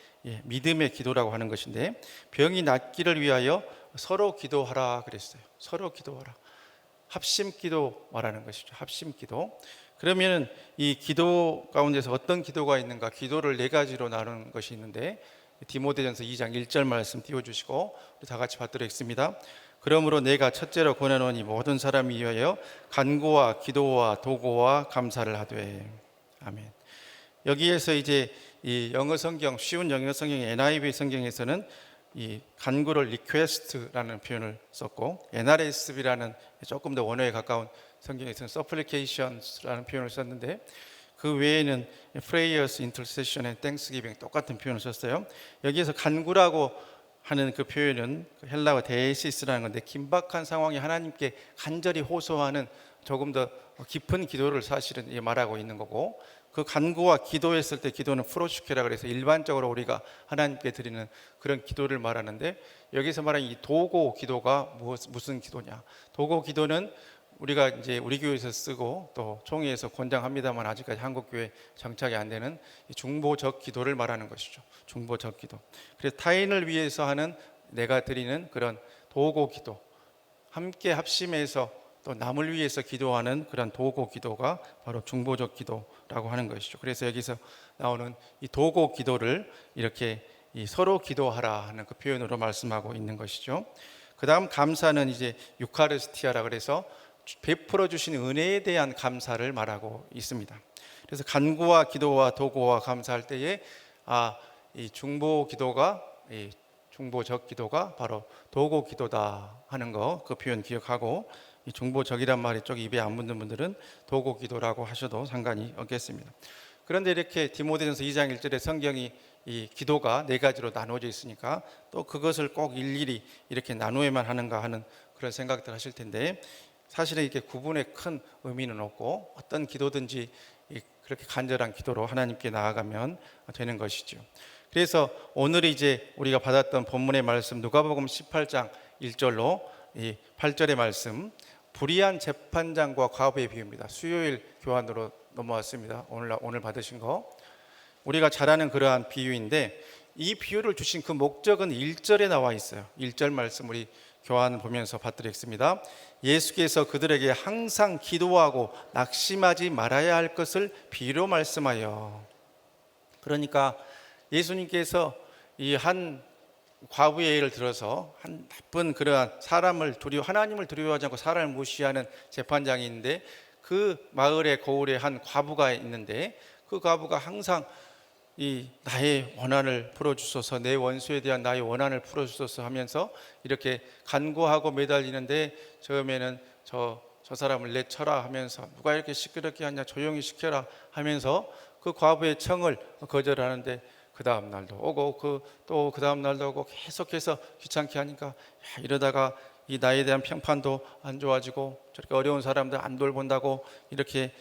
믿음의 기도라고 하는 것인데, 병이 낫기를 위하여 서로 기도하라 그랬어요. 서로 기도하라. 합심 기도 말하는 것이죠. 합심 기도. 그러면 이 기도 가운데서 어떤 기도가 있는가? 기도를 네 가지로 나누는 것이 있는데, 디모데전서 2장 1절 말씀 띄워주시고 우리 다 같이 받도록 하겠습니다. 그러므로 내가 첫째로 권하노니 모든 사람이 위하여 간구와 기도와 도고와 감사를 하되. 아멘. 여기에서 이제 이 영어 성경, 쉬운 영어 성경 NIV 성경에서는 이 간구를 request라는 표현을 썼고, NRSV라는 조금 더 원어에 가까운 성경에서는 supplications라는 표현을 썼는데, 그 외에는 prayers, intercession, and thanksgiving 똑같은 표현을 썼어요. 여기에서 간구라고 하는 그 표현은 헬라어 데이시스라는 건데, 긴박한 상황에 하나님께 간절히 호소하는 조금 더 깊은 기도를 사실은 말하고 있는 거고, 그 간구와 기도했을 때 기도는 프로슈케라 그래서 일반적으로 우리가 하나님께 드리는 그런 기도를 말하는데, 여기서 말하는 이 도고 기도가 무슨 기도냐? 도고 기도는 우리가 이제 우리 교회에서 쓰고 또 총회에서 권장합니다만 아직까지 한국 교회 정착이 안 되는 이 중보적 기도를 말하는 것이죠. 중보적 기도. 그래서 타인을 위해서 하는 내가 드리는 그런 도고 기도, 함께 합심해서 또 남을 위해서 기도하는 그런 도고 기도가 바로 중보적 기도라고 하는 것이죠. 그래서 여기서 나오는 이 도고 기도를 이렇게 이 서로 기도하라 하는 그 표현으로 말씀하고 있는 것이죠. 그 다음 감사는 이제 유카리스티아라 그래서 베풀어 주신 은혜에 대한 감사를 말하고 있습니다. 그래서 간구와 기도와 도고와 감사할 때에 이 중보 기도가, 이 중보적 기도가 바로 도고 기도다 하는 거, 그 표현 기억하고, 이 중보적이란 말이 쪽 입에 안 붙는 분들은 도고 기도라고 하셔도 상관이 없겠습니다. 그런데 이렇게 디모데전서 2장 1절에 성경이 이 기도가 네 가지로 나누어져 있으니까 또 그것을 꼭 일일이 이렇게 나누어야만 하는가 하는 그런 생각들 하실 텐데, 사실은 이렇게 구분의 큰 의미는 없고 어떤 기도든지 그렇게 간절한 기도로 하나님께 나아가면 되는 것이죠. 그래서 오늘 이제 우리가 받았던 본문의 말씀 누가복음 18장 1절로 이 8절의 말씀, 불의한 재판장과 과부의 비유입니다. 수요일 교환으로 넘어왔습니다. 오늘 받으신 거. 우리가 잘 아는 그러한 비유인데, 이 비유를 주신 그 목적은 1절에 나와 있어요. 1절 말씀 우리 교환 보면서 받드리겠습니다. 예수께서 그들에게 항상 기도하고 낙심하지 말아야 할 것을 비유로 말씀하여. 그러니까 예수님께서 이 한 과부의 예를 들어서 한 나쁜 그러한 하나님을 두려워하지 않고 사람을 무시하는 재판장이 있는데, 그 마을의 고을에 한 과부가 있는데, 그 과부가 항상 이 나의 원한을 풀어주소서, 내 원수에 대한 나의 원한을 풀어주소서 하면서 이렇게 간구하고 매달리는데, 처음에는 저 사람을 내쳐라 하면서, 누가 이렇게 시끄럽게 하냐, 조용히 시켜라 하면서 그 과부의 청을 거절하는데, 그 다음 날도 오고 또 그 다음 날도 오고 계속해서 귀찮게 하니까, 이러다가 이 나에 대한 평판도 안 좋아지고 저렇게 어려운 사람들 안 돌본다고 이렇게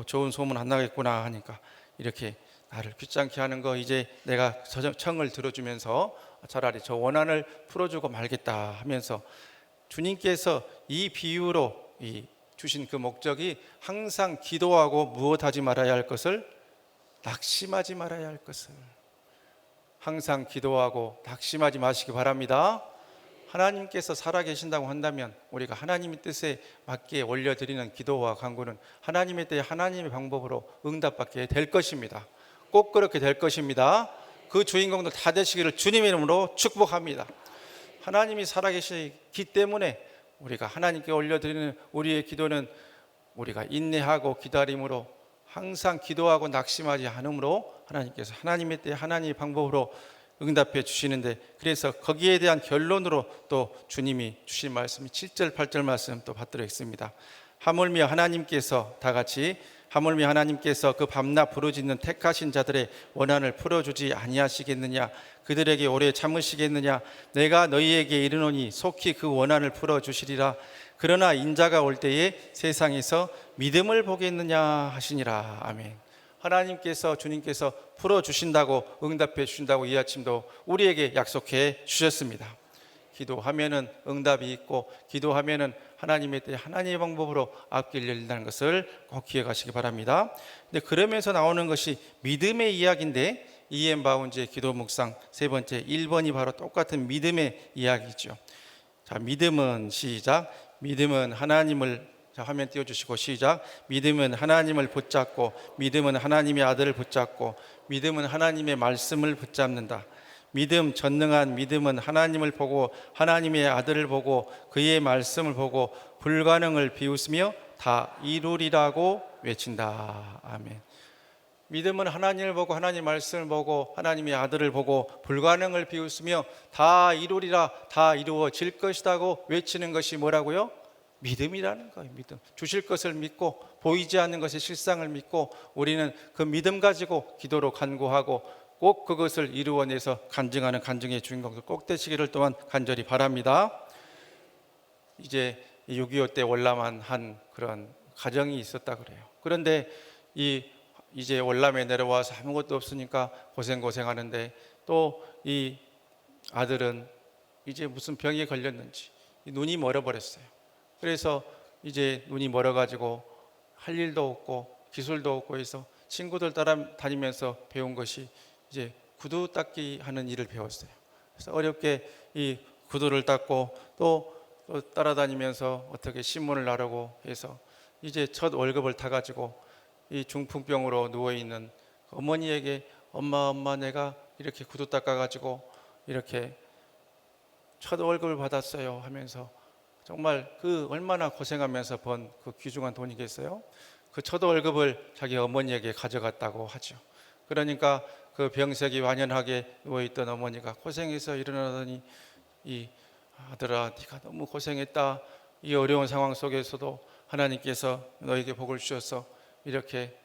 좋은 소문 안 나겠구나 하니까, 이렇게 나를 귀찮게 하는 거 이제 내가 청을 들어주면서 차라리 저 원한을 풀어주고 말겠다 하면서, 주님께서 이 비유로 주신 그 목적이 항상 기도하고 무엇하지 말아야 할 것을, 낙심하지 말아야 할 것을, 항상 기도하고 낙심하지 마시기 바랍니다. 하나님께서 살아계신다고 한다면 우리가 하나님의 뜻에 맞게 올려드리는 기도와 간구는 하나님의 때에 하나님의 방법으로 응답받게 될 것입니다. 꼭 그렇게 될 것입니다. 그 주인공들 다 되시기를 주님의 이름으로 축복합니다. 하나님이 살아계시기 때문에 우리가 하나님께 올려드리는 우리의 기도는 우리가 인내하고 기다림으로, 항상 기도하고 낙심하지 않으므로 하나님께서 하나님의 때에 하나님의 방법으로 응답해 주시는데, 그래서 거기에 대한 결론으로 또 주님이 주신 말씀이 7절 8절 말씀 또 받도록 했습니다. 하물며 하나님께서 다 같이 하물며 하나님께서 그 밤낮 부르짖는 택하신 자들의 원한을 풀어주지 아니하시겠느냐? 그들에게 오래 참으시겠느냐? 내가 너희에게 이르노니 속히 그 원한을 풀어주시리라. 그러나 인자가 올 때에 세상에서 믿음을 보겠느냐 하시니라. 아멘. 하나님께서, 주님께서 풀어주신다고, 응답해 주신다고 이 아침도 우리에게 약속해 주셨습니다. 기도하면은 응답이 있고, 기도하면은 하나님의 때 하나님의 방법으로 앞길 열린다는 것을 꼭 기억하시기 바랍니다. 근데 그러면서 나오는 것이 믿음의 이야기인데, 이엠 바운즈의 기도 묵상 세 번째 1번이 바로 똑같은 믿음의 이야기죠. 자, 믿음은 시작. 믿음은 하나님을, 자, 화면 띄워주시고 시작. 믿음은 하나님을 붙잡고, 믿음은 하나님의 아들을 붙잡고, 믿음은 하나님의 말씀을 붙잡는다. 믿음, 전능한 믿음은 하나님을 보고 하나님의 아들을 보고 그의 말씀을 보고 불가능을 비웃으며 다 이루리라고 외친다. 아멘. 믿음은 하나님을 보고 하나님의 말씀을 보고 하나님의 아들을 보고 불가능을 비웃으며 다 이루리라, 다 이루어질 것이라고 외치는 것이 뭐라고요? 믿음이라는 거예요. 믿음. 주실 것을 믿고 보이지 않는 것의 실상을 믿고 우리는 그 믿음 가지고 기도로 간구하고 꼭 그것을 이루어내서 간증하는 간증의 주인공들 꼭 되시기를 또한 간절히 바랍니다. 이제 6.25 때 월남한 한 그런 가정이 있었다 그래요. 그런데 이제 월남에 내려와서 아무것도 없으니까 고생하는데 또 이 아들은 이제 무슨 병에 걸렸는지 눈이 멀어버렸어요. 그래서 이제 눈이 멀어가지고 할 일도 없고 기술도 없고 해서 친구들 따라다니면서 배운 것이 이제 구두 닦기 하는 일을 배웠어요. 그래서 어렵게 이 구두를 닦고 또 따라다니면서 어떻게 신문을 나르고 해서 이제 첫 월급을 타가지고 이 중풍병으로 누워있는 어머니에게 엄마 내가 이렇게 구두 닦아가지고 이렇게 첫 월급을 받았어요 하면서 정말 그 얼마나 고생하면서 번 그 귀중한 돈이겠어요? 그 첫 월급을 자기 어머니에게 가져갔다고 하죠. 그러니까 그 병색이 완연하게 누워있던 어머니가 고생해서 일어나더니 이 아들아 네가 너무 고생했다. 이 어려운 상황 속에서도 하나님께서 너에게 복을 주셔서 이렇게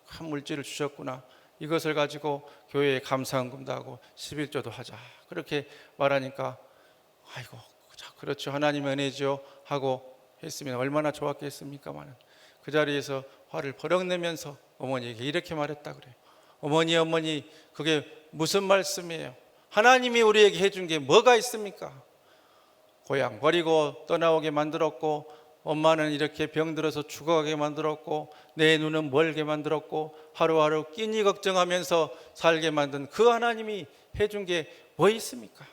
한 물질을 주셨구나. 이것을 가지고 교회에 감사헌금도 하고 11조도 하자. 그렇게 말하니까 아이고 그렇죠. 하나님의 은혜죠 하고 했으면 얼마나 좋았겠습니까마는 그 자리에서 화를 버럭 내면서 어머니에게 이렇게 말했다 그래요. 어머니 그게 무슨 말씀이에요? 하나님이 우리에게 해준 게 뭐가 있습니까? 고향 버리고 떠나오게 만들었고 엄마는 이렇게 병들어서 죽어가게 만들었고 내 눈은 멀게 만들었고 하루하루 끼니 걱정하면서 살게 만든 그 하나님이 해준 게 뭐 있습니까?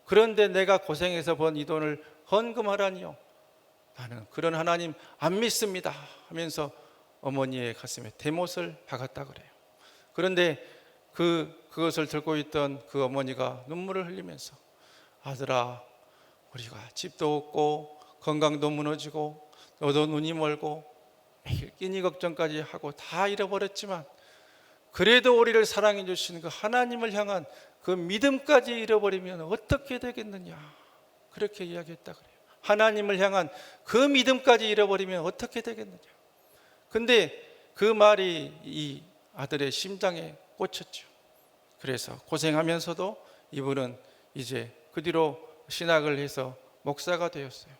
그런데 내가 고생해서 번 이 돈을 헌금하라니요? 나는 그런 하나님 안 믿습니다 하면서 어머니의 가슴에 대못을 박았다 그래요. 그런데 그것을 들고 있던 그 어머니가 눈물을 흘리면서 아들아 우리가 집도 없고 건강도 무너지고 너도 눈이 멀고 매일 끼니 걱정까지 하고 다 잃어버렸지만 그래도 우리를 사랑해 주시는 그 하나님을 향한 그 믿음까지 잃어버리면 어떻게 되겠느냐 그렇게 이야기했다 그래요. 하나님을 향한 그 믿음까지 잃어버리면 어떻게 되겠느냐. 근데 그 말이 이 아들의 심장에 꽂혔죠. 그래서 고생하면서도 이분은 이제 그 뒤로 신학을 해서 목사가 되었어요.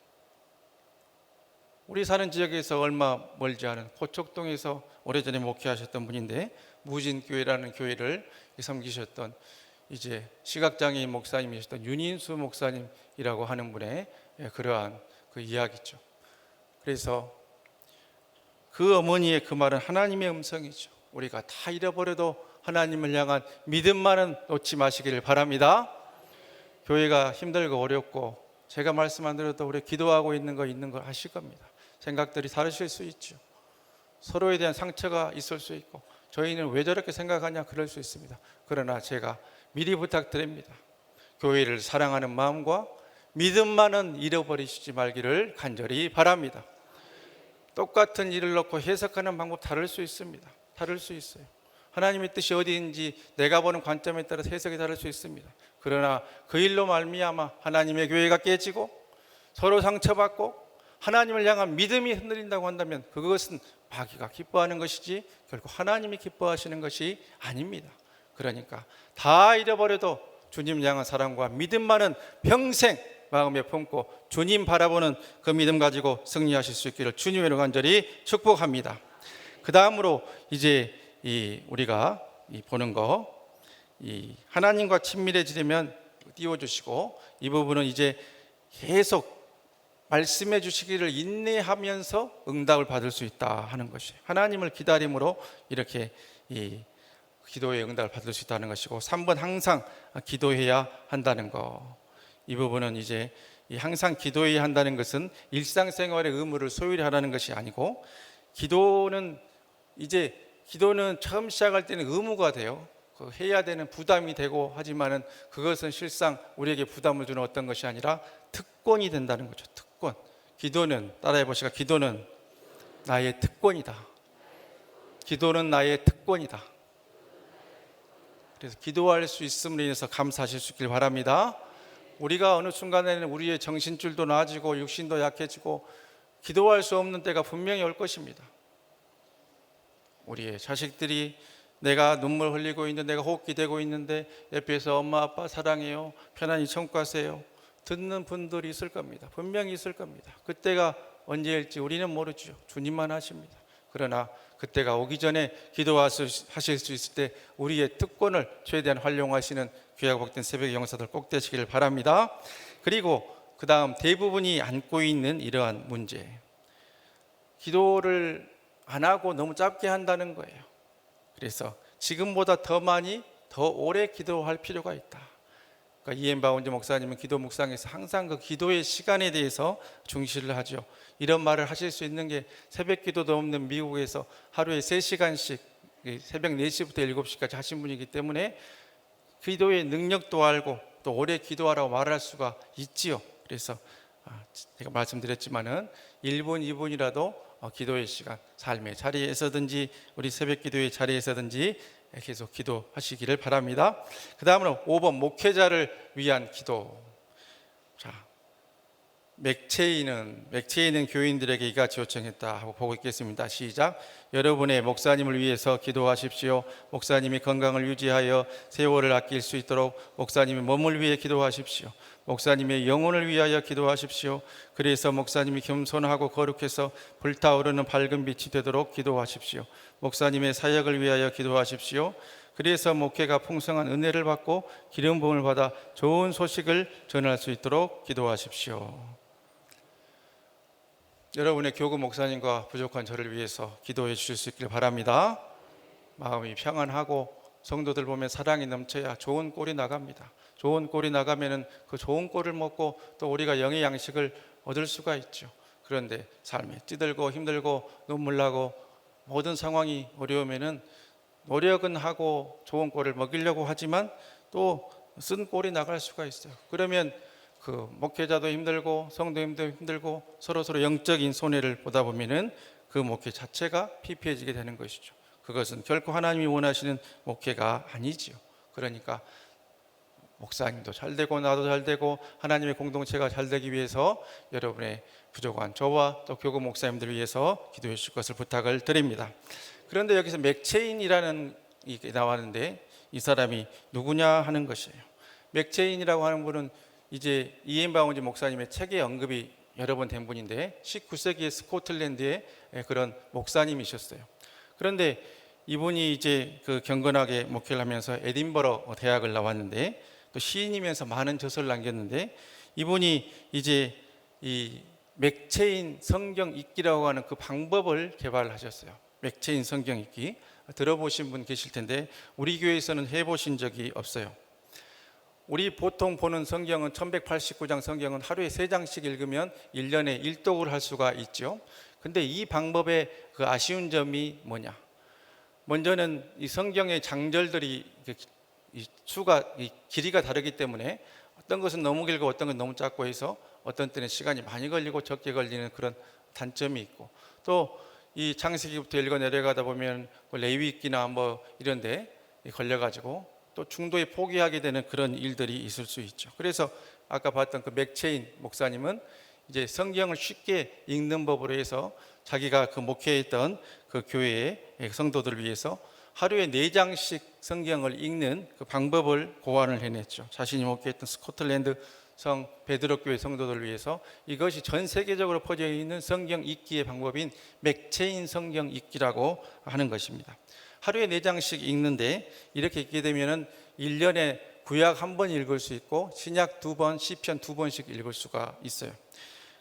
우리 사는 지역에서 얼마 멀지 않은 고척동에서 오래전에 목회하셨던 분인데 무진교회라는 교회를 섬기셨던 이제 시각장애인 목사님이셨던 윤인수 목사님이라고 하는 분의 그러한 그 이야기죠. 그래서 그 어머니의 그 말은 하나님의 음성이죠. 우리가 다 잃어버려도 하나님을 향한 믿음만은 놓지 마시기를 바랍니다. 교회가 힘들고 어렵고 제가 말씀 안 드려도 우리 기도하고 있는 거 아실 겁니다. 생각들이 다르실 수 있죠. 서로에 대한 상처가 있을 수 있고 저희는 왜 저렇게 생각하냐 그럴 수 있습니다. 그러나 제가 미리 부탁드립니다. 교회를 사랑하는 마음과 믿음만은 잃어버리시지 말기를 간절히 바랍니다. 똑같은 일을 놓고 해석하는 방법 다를 수 있습니다. 다를 수 있어요. 하나님의 뜻이 어디인지 내가 보는 관점에 따라서 해석이 다를 수 있습니다. 그러나 그 일로 말미암아 하나님의 교회가 깨지고 서로 상처받고 하나님을 향한 믿음이 흔들린다고 한다면 그것은 마귀가 기뻐하는 것이지 결국 하나님이 기뻐하시는 것이 아닙니다. 그러니까 다 잃어버려도 주님 향한 사랑과 믿음만은 평생 마음에 품고 주님 바라보는 그 믿음 가지고 승리하실 수 있기를 주님으로 간절히 축복합니다. 그 다음으로 이제 우리가 보는 거, 하나님과 친밀해지려면 띄워주시고, 이 부분은 이제 계속 말씀해 주시기를 인내하면서 응답을 받을 수 있다 하는 것이, 하나님을 기다림으로 이렇게 이 기도의 응답을 받을 수 있다는 것이고, 3번 항상 기도해야 한다는 거. 이 부분은 이제 항상 기도해야 한다는 것은 일상생활의 의무를 소홀히 하라는 것이 아니고, 기도는 처음 시작할 때는 의무가 돼요. 해야 되는 부담이 되고 하지만은 그것은 실상 우리에게 부담을 주는 어떤 것이 아니라 특권이 된다는 거죠. 특권. 기도는, 따라해 보시까, 기도는 나의 특권이다. 기도는 나의 특권이다. 그래서 기도할 수 있음으로 인해서 감사하실 수 있길 바랍니다. 우리가 어느 순간에는 우리의 정신줄도 나아지고 육신도 약해지고 기도할 수 없는 때가 분명히 올 것입니다. 우리의 자식들이 내가 눈물 흘리고 있는데, 내가 호흡기 되고 있는데 옆에서 엄마 아빠 사랑해요, 편안히 천국 가세요, 듣는 분들이 있을 겁니다. 분명히 있을 겁니다. 그때가 언제일지 우리는 모르죠. 주님만 아십니다. 그러나 그때가 오기 전에 기도하실 수 있을 때 우리의 특권을 최대한 활용하시는 귀하고 복된 새벽의 영사들 꼭 되시기를 바랍니다. 그리고 그 다음 대부분이 안고 있는 이러한 문제, 기도를 안 하고 너무 짧게 한다는 거예요. 그래서 지금보다 더 많이, 더 오래 기도할 필요가 있다. 그러니까 이엠바운지 목사님은 기도 묵상에서 항상 그 기도의 시간에 대해서 중시를 하죠. 이런 말을 하실 수 있는 게 새벽 기도도 없는 미국에서 하루에 3시간씩 새벽 4시부터 7시까지 하신 분이기 때문에 기도의 능력도 알고 또 오래 기도하라고 말할 수가 있지요. 그래서 제가 말씀드렸지만은 1분, 2분이라도 기도의 시간, 삶의 자리에서든지 우리 새벽 기도의 자리에서든지 계속 기도하시기를 바랍니다. 그 다음으로 5번 목회자를 위한 기도. 자, 맥체인은 교인들에게 이같이 요청했다 하고 보고 있겠습니다. 시작. 여러분의 목사님을 위해서 기도하십시오. 목사님이 건강을 유지하여 세월을 아낄 수 있도록 목사님의 몸을 위해 기도하십시오. 목사님의 영혼을 위하여 기도하십시오. 그래서 목사님이 겸손하고 거룩해서 불타오르는 밝은 빛이 되도록 기도하십시오. 목사님의 사역을 위하여 기도하십시오. 그래서 목회가 풍성한 은혜를 받고 기름 부음을 받아 좋은 소식을 전할 수 있도록 기도하십시오. 여러분의 교구 목사님과 부족한 저를 위해서 기도해 주실 수 있길 바랍니다. 마음이 평안하고 성도들 보면 사랑이 넘쳐야 좋은 꼴이 나갑니다. 좋은 꼴이 나가면은 그 좋은 꼴을 먹고 또 우리가 영의 양식을 얻을 수가 있죠. 그런데 삶이 찌들고 힘들고 눈물 나고 모든 상황이 어려우면은 노력은 하고 좋은 꼴을 먹이려고 하지만 또 쓴 꼴이 나갈 수가 있어요. 그러면 그 목회자도 힘들고 성도님도 힘들고 서로 영적인 손해를 보다 보면은 그 목회 자체가 피폐해지게 되는 것이죠. 그것은 결코 하나님이 원하시는 목회가 아니지요. 그러니까 목사님도 잘 되고 나도 잘 되고 하나님의 공동체가 잘 되기 위해서 여러분의 부족한 저와 또 교구 목사님들을 위해서 기도해 주실 것을 부탁을 드립니다. 그런데 여기서 맥체인이라는 게 나왔는데 이 사람이 누구냐 하는 것이에요. 맥체인이라고 하는 분은 이제 이엠바운지 목사님의 책에 언급이 여러 번 된 분인데 19세기의 스코틀랜드의 그런 목사님이셨어요. 그런데 이분이 이제 그 경건하게 목회를 하면서 에딘버러 대학을 나왔는데 또 시인이면서 많은 저서를 남겼는데 이분이 이제 이 맥체인 성경 읽기라고 하는 그 방법을 개발하셨어요. 맥체인 성경 읽기 들어보신 분 계실 텐데 우리 교회에서는 해보신 적이 없어요. 우리 보통 보는 성경은 1189장 성경은 하루에 3장씩 읽으면 1년에 1독을 할 수가 있죠. 근데 이 방법의 그 아쉬운 점이 뭐냐? 먼저는 이 성경의 장절들이 이 수가 이 길이가 다르기 때문에 어떤 것은 너무 길고 어떤 건 너무 작고 해서 어떤 때는 시간이 많이 걸리고 적게 걸리는 그런 단점이 있고 또 이 창세기부터 읽어 내려가다 보면 레위기나 뭐 이런데 걸려가지고 또 중도에 포기하게 되는 그런 일들이 있을 수 있죠. 그래서 아까 봤던 그 맥체인 목사님은 이제 성경을 쉽게 읽는 법으로 해서 자기가 그 목회했던 그 교회의 성도들을 위해서 하루에 4장씩 성경을 읽는 그 방법을 고안을 해냈죠. 자신이 목회했던 스코틀랜드 성 베드로 교회 성도들을 위해서 이것이 전 세계적으로 퍼져 있는 성경 읽기의 방법인 맥체인 성경 읽기라고 하는 것입니다. 하루에 4장씩 읽는데 이렇게 읽게 되면은 1년에 구약 1번 읽을 수 있고 신약 2번, 시편 2번씩 읽을 수가 있어요.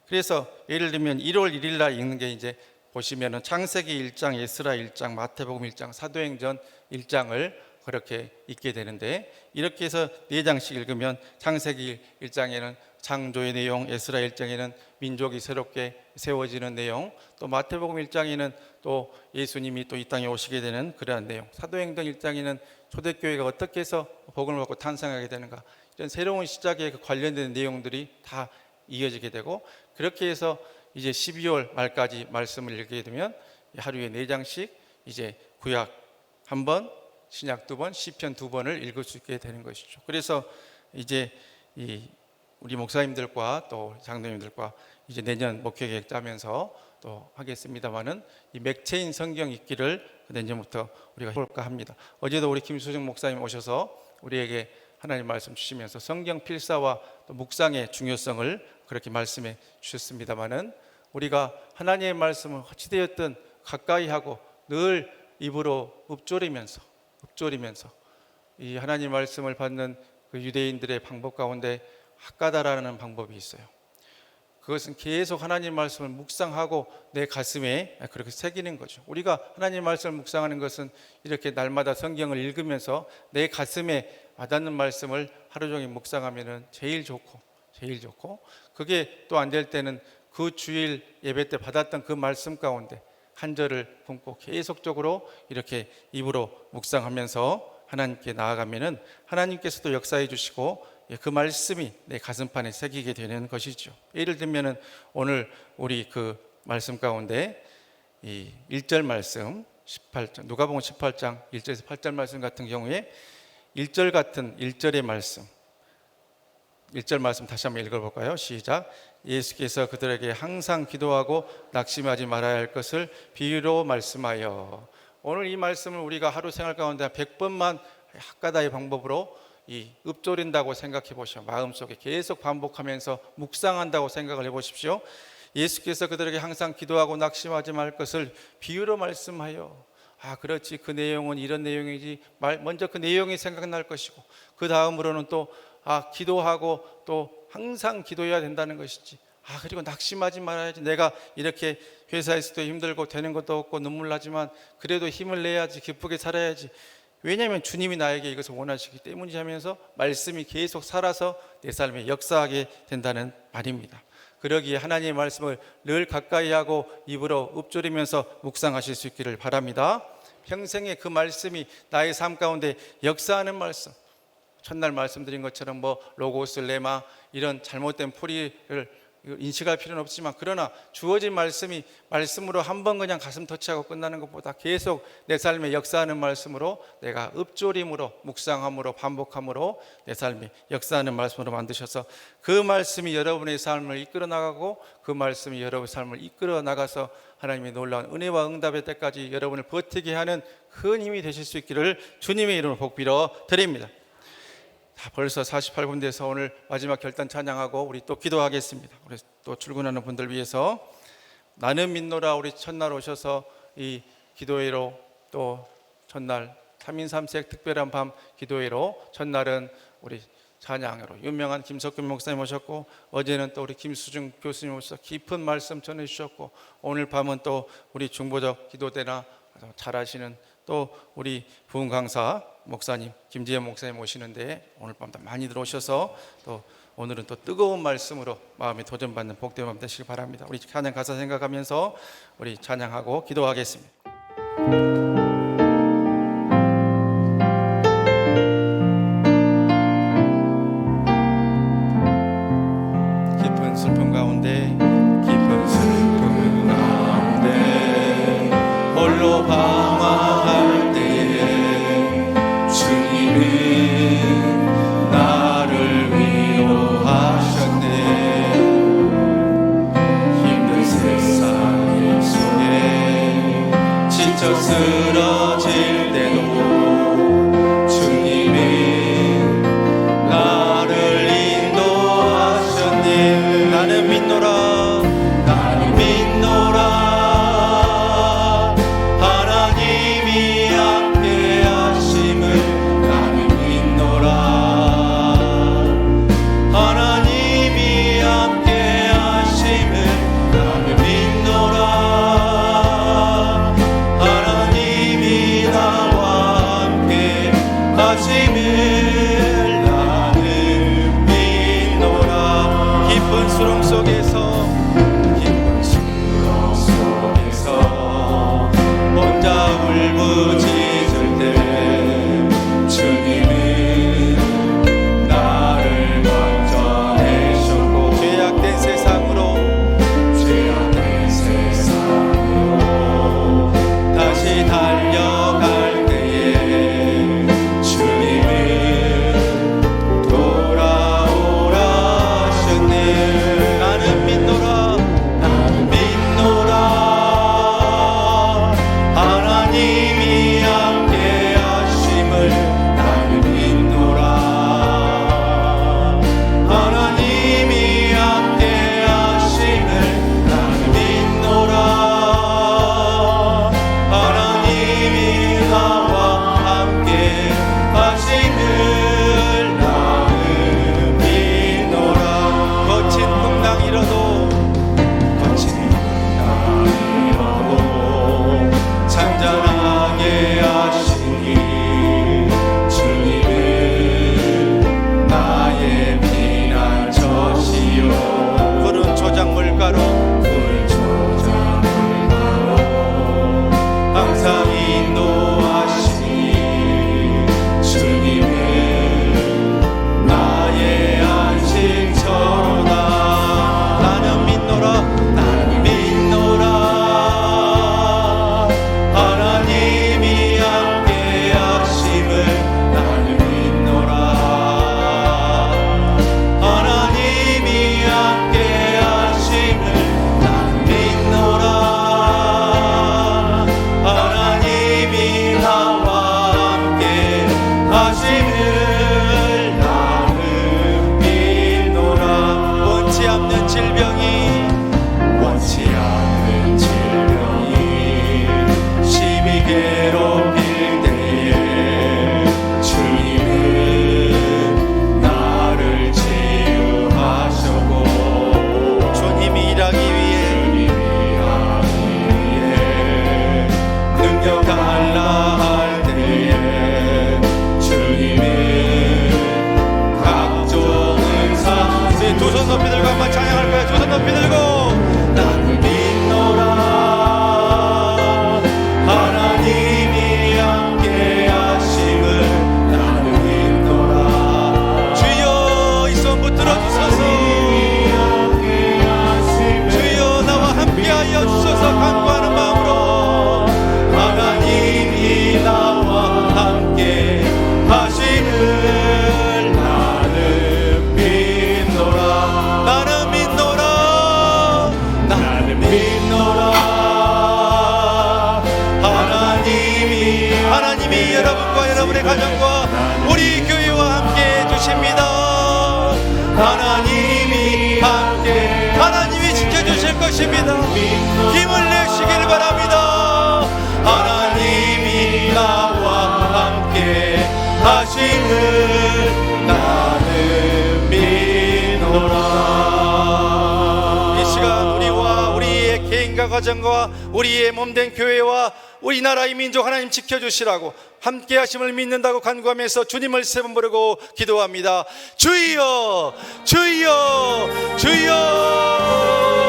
그래서 예를 들면 1월 1일 날 읽는 게 이제 보시면은 창세기 1장, 에스라 1장, 마태복음 1장, 사도행전 1장을 그렇게 읽게 되는데 이렇게 해서 4장씩 읽으면 창세기 1장에는 창조의 내용, 에스라 1장에는 민족이 새롭게 세워지는 내용, 또 마태복음 1장에는 또 예수님이 또 이 땅에 오시게 되는 그러한 내용, 사도행전 1장에는 초대교회가 어떻게 해서 복음을 받고 탄생하게 되는가, 이런 새로운 시작에 관련된 내용들이 다 이어지게 되고, 그렇게 해서 이제 12월 말까지 말씀을 읽게 되면 하루에 4장씩 이제 구약 1번, 신약 2번, 시편 2번을 읽을 수 있게 되는 것이죠. 그래서 이제 우리 목사님들과 또 장로님들과 이제 내년 목회 계획 짜면서 또 하겠습니다만은 이 맥체인 성경 읽기를 내년부터 우리가 해볼까 합니다. 어제도 우리 김수정 목사님 오셔서 우리에게 하나님 말씀 주시면서 성경 필사와 또 묵상의 중요성을 그렇게 말씀해 주셨습니다만은 우리가 하나님의 말씀을 어찌되었든 가까이 하고 늘 입으로 읊조리면서 이 하나님 말씀을 받는 그 유대인들의 방법 가운데 학가다라는 방법이 있어요. 그것은 계속 하나님 말씀을 묵상하고 내 가슴에 그렇게 새기는 거죠. 우리가 하나님 말씀을 묵상하는 것은 이렇게 날마다 성경을 읽으면서 내 가슴에 와닿는 말씀을 하루 종일 묵상하면 제일 좋고 그게 또 안 될 때는 그 주일 예배 때 받았던 그 말씀 가운데 한 절을 품고 계속적으로 이렇게 입으로 묵상하면서 하나님께 나아가면은 하나님께서도 역사해 주시고 그 말씀이 내 가슴판에 새기게 되는 것이죠. 예를 들면은 오늘 우리 그 말씀 가운데 이 1절 말씀 18장 누가복음 18장 1절에서 8절 말씀 같은 경우에 1절 같은 1절의 말씀 1절 말씀 다시 한번 읽어볼까요? 시작. 예수께서 그들에게 항상 기도하고 낙심하지 말아야 할 것을 비유로 말씀하여. 오늘 이 말씀을 우리가 하루 생활 가운데 100번만 학가다의 방법으로 읊조린다고 생각해 보시오. 마음속에 계속 반복하면서 묵상한다고 생각을 해보십시오. 예수께서 그들에게 항상 기도하고 낙심하지 말 것을 비유로 말씀하여. 그렇지, 그 내용은 이런 내용이지. 먼저 그 내용이 생각날 것이고 그 다음으로는 또 기도하고 또 항상 기도해야 된다는 것이지. 그리고 낙심하지 말아야지. 내가 이렇게 회사에서도 힘들고 되는 것도 없고 눈물 나지만 그래도 힘을 내야지, 기쁘게 살아야지. 왜냐하면 주님이 나에게 이것을 원하시기 때문이지 하면서 말씀이 계속 살아서 내 삶에 역사하게 된다는 말입니다. 그러기에 하나님의 말씀을 늘 가까이 하고 입으로 읊조리면서 묵상하실 수 있기를 바랍니다. 평생에 그 말씀이 나의 삶 가운데 역사하는 말씀, 첫날 말씀드린 것처럼 로고스, 레마 이런 잘못된 풀이를 인식할 필요는 없지만, 그러나 주어진 말씀이 말씀으로 한 번 그냥 가슴 터치하고 끝나는 것보다 계속 내 삶에 역사하는 말씀으로 내가 읊조림으로 묵상함으로 반복함으로 내 삶이 역사하는 말씀으로 만드셔서 그 말씀이 여러분의 삶을 이끌어 나가고 그 말씀이 여러분의 삶을 이끌어 나가서 하나님의 놀라운 은혜와 응답의 때까지 여러분을 버티게 하는 큰 힘이 되실 수 있기를 주님의 이름으로 복비러 드립니다. 벌써 48분 돼서 오늘 마지막 결단 찬양하고 우리 또 기도하겠습니다. 우리 또 출근하는 분들 위해서 나는 믿노라. 우리 첫날 오셔서 이 기도회로 또 첫날 3인 3색 특별한 밤 기도회로 첫날은 우리 찬양으로 유명한 김석균 목사님 오셨고, 어제는 또 우리 김수중 교수님 오셔서 깊은 말씀 전해주셨고, 오늘 밤은 또 우리 중보적 기도대나 잘하시는 또 우리 부흥 강사 목사님 김지현 목사님 오시는데 오늘 밤도 많이 들어오셔서 또 오늘은 또 뜨거운 말씀으로 마음에 도전받는 복된 밤 되시길 바랍니다. 우리 찬양 가사 생각하면서 우리 찬양하고 기도하겠습니다. 깊은 슬픔 가운데 홀로 방황할 때에 주님은 나를 위로하셨네. 하나님이 함께 하나님이 지켜주실 것입니다. 힘을 내시길 바랍니다. 하나님이 나와 함께 하시는 나는 믿노라. 이 시간 우리와 우리의 개인과 가정과 우리의 몸된 교회와 우리 나라의 민족 하나님 지켜주시라고 함께 하심을 믿는다고 간구하면서 주님을 세 번 부르고 기도합니다. 주여 주여 주여.